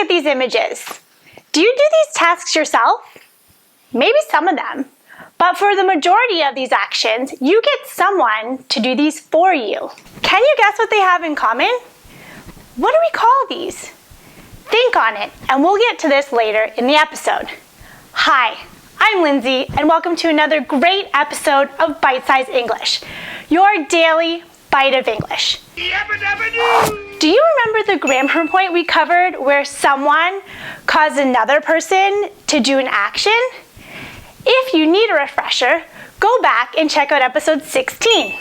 look at these images. Do you do these tasks yourself? Maybe some of them. But for the majority of these actions, you get someone to do these for you. Can you guess what they have in common? What do we call these? Think on it, and we'll get to this later in the episode. Hi, I'm Lindsay, and welcome to another great episode of Bite Size English, your daily bite of English. Do you remember the grammar point we covered where someone caused another person to do an action? If you need a refresher, go back and check out episode 16.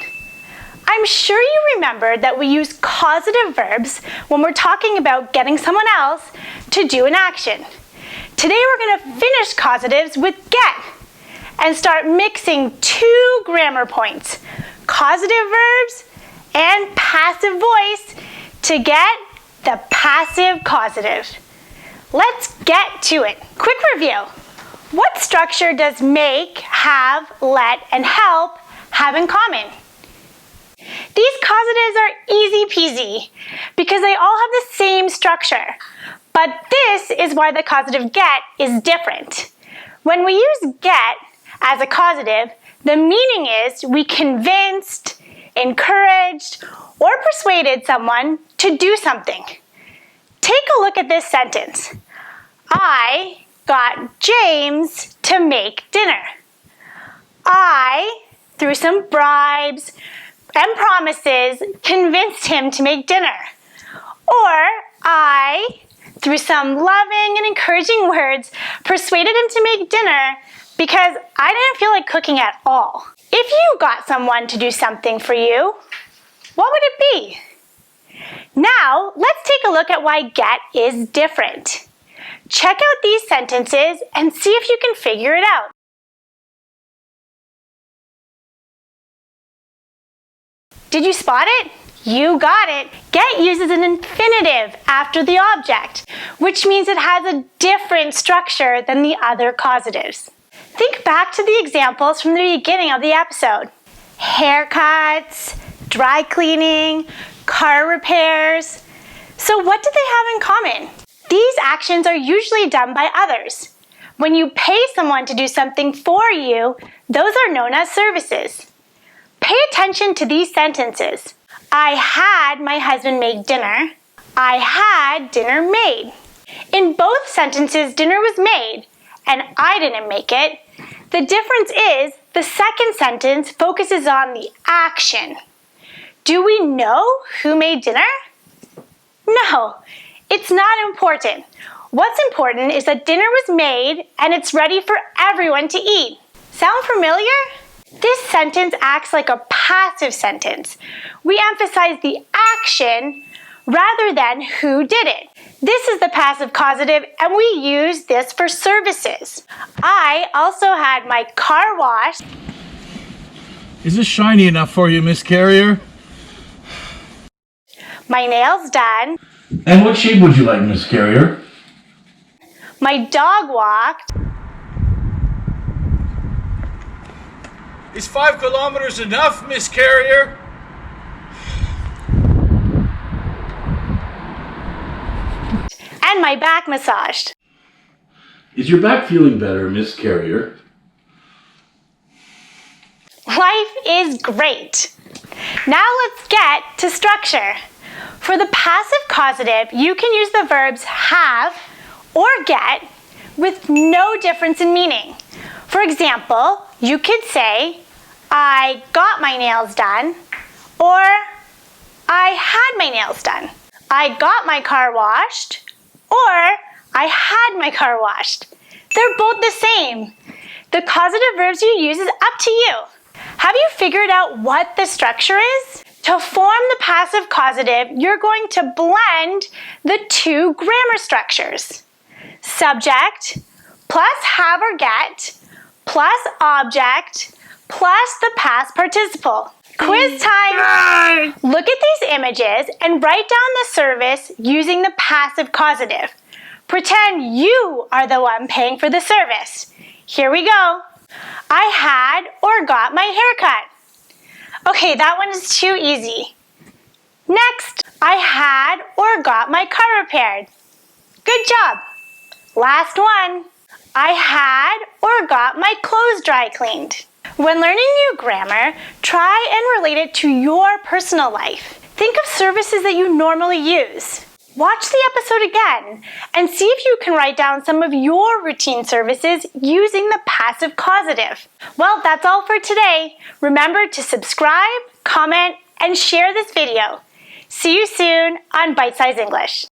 I'm sure you remember that we use causative verbs when we're talking about getting someone else to do an action. Today we're going to finish causatives with get and start mixing two grammar points, causative verbs and passive voice, to get the passive causative. Let's get to it. Quick review. What structure does make, have, let, and help have in common? These causatives are easy peasy because they all have the same structure. But this is why the causative get is different. When we use get as a causative, the meaning is we convinced, encouraged, or persuaded someone to do something. Take a look at this sentence. I got James to make dinner. I, through some bribes and promises, convinced him to make dinner. Or I, through some loving and encouraging words, persuaded him to make dinner because I didn't feel like cooking at all. If you got someone to do something for you, what would it be? Now, let's take a look at why get is different. Check out these sentences and see if you can figure it out. Did you spot it? You got it. Get uses an infinitive after the object, which means it has a different structure than the other causatives. Think back to the examples from the beginning of the episode. Haircuts, dry cleaning, car repairs. So what do they have in common? These actions are usually done by others. When you pay someone to do something for you, those are known as services. Pay attention to these sentences. I had my husband make dinner. I had dinner made. In both sentences, dinner was made, and I didn't make it. The difference is the second sentence focuses on the action. Do we know who made dinner? No, it's not important. What's important is that dinner was made and it's ready for everyone to eat. Sound familiar? This sentence acts like a passive sentence. We emphasize the action rather than who did it. This is the passive causative, and we use this for services. I also had my car washed. Is this shiny enough for you, Miss Carrier? My nails done. And what shape would you like, Miss Carrier? My dog walked. Is 5 kilometers enough, Miss Carrier? And my back massaged. Is your back feeling better, Miss Carrier? Life is great. Now let's get to structure. For the passive causative, you can use the verbs have or get with no difference in meaning. For example, you could say, I got my nails done, or I had my nails done. I got my car washed, or I had my car washed. They're both the same. The causative verbs you use is up to you. Have you figured out what the structure is? To form the passive causative, you're going to blend the two grammar structures. Subject plus have or get plus object plus the past participle. Quiz time! Look at these images and write down the service using the passive causative. Pretend you are the one paying for the service. Here we go. I had or got my haircut. Okay, that one is too easy. Next, I had or got my car repaired. Good job. Last one. I had or got my clothes dry cleaned. When learning new grammar, try and relate it to your personal life. Think of services that you normally use. Watch the episode again and see if you can write down some of your routine services using the passive causative. Well, that's all for today. Remember to subscribe, comment, and share this video. See you soon on Bite Size English.